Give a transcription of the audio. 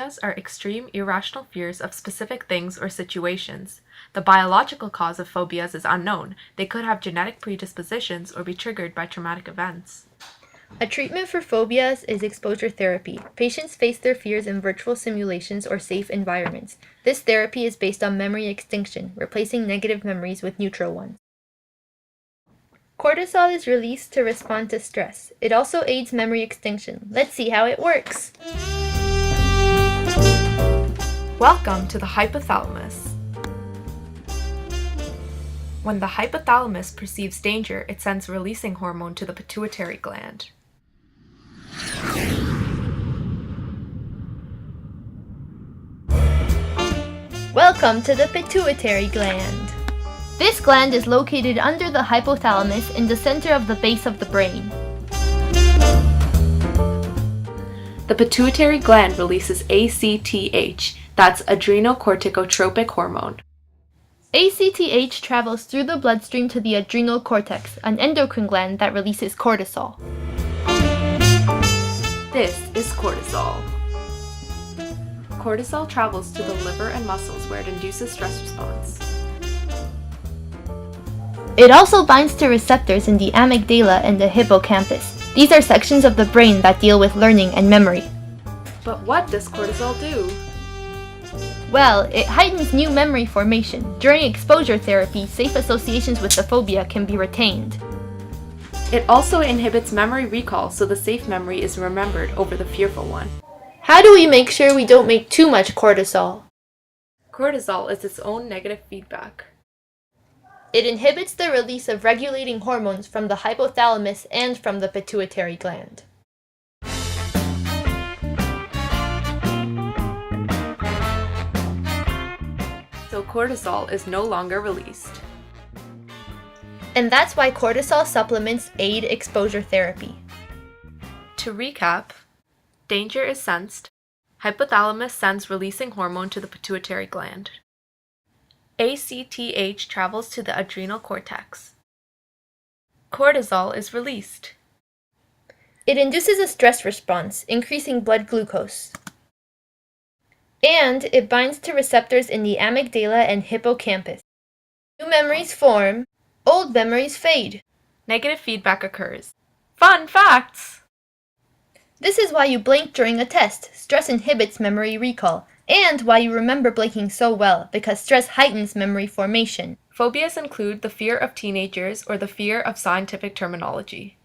Phobias are extreme, irrational fears of specific things or situations. The biological cause of phobias is unknown. They could have genetic predispositions or be triggered by traumatic events. A treatment for phobias is exposure therapy. Patients face their fears in virtual simulations or safe environments. This therapy is based on memory extinction, replacing negative memories with neutral ones. Cortisol is released to respond to stress. It also aids memory extinction. Let's see how it works. Welcome to the hypothalamus. When the hypothalamus perceives danger, it sends a releasing hormone to the pituitary gland. Welcome to the pituitary gland. This gland is located under the hypothalamus in the center of the base of the brain. The pituitary gland releases ACTH, that's adrenocorticotropic hormone. ACTH travels through the bloodstream to the adrenal cortex, an endocrine gland that releases cortisol. This is cortisol. Cortisol travels to the liver and muscles where it induces stress response. It also binds to receptors in the amygdala and the hippocampus. These are sections of the brain that deal with learning and memory. But what does cortisol do? Well, it heightens new memory formation. During exposure therapy, safe associations with the phobia can be retained. It also inhibits memory recall, so the safe memory is remembered over the fearful one. How do we make sure we don't make too much cortisol? Cortisol is its own negative feedback. It inhibits the release of regulating hormones from the hypothalamus and from the pituitary gland. So cortisol is no longer released. And that's why cortisol supplements aid exposure therapy. To recap, danger is sensed. Hypothalamus sends releasing hormone to the pituitary gland. ACTH travels to the adrenal cortex. Cortisol is released. It induces a stress response, increasing blood glucose. And it binds to receptors in the amygdala and hippocampus. New memories form, old memories fade. Negative feedback occurs. Fun facts! This is why you blink during a test. Stress inhibits memory recall. And why you remember blinking so well, because stress heightens memory formation. Phobias include the fear of teenagers or the fear of scientific terminology.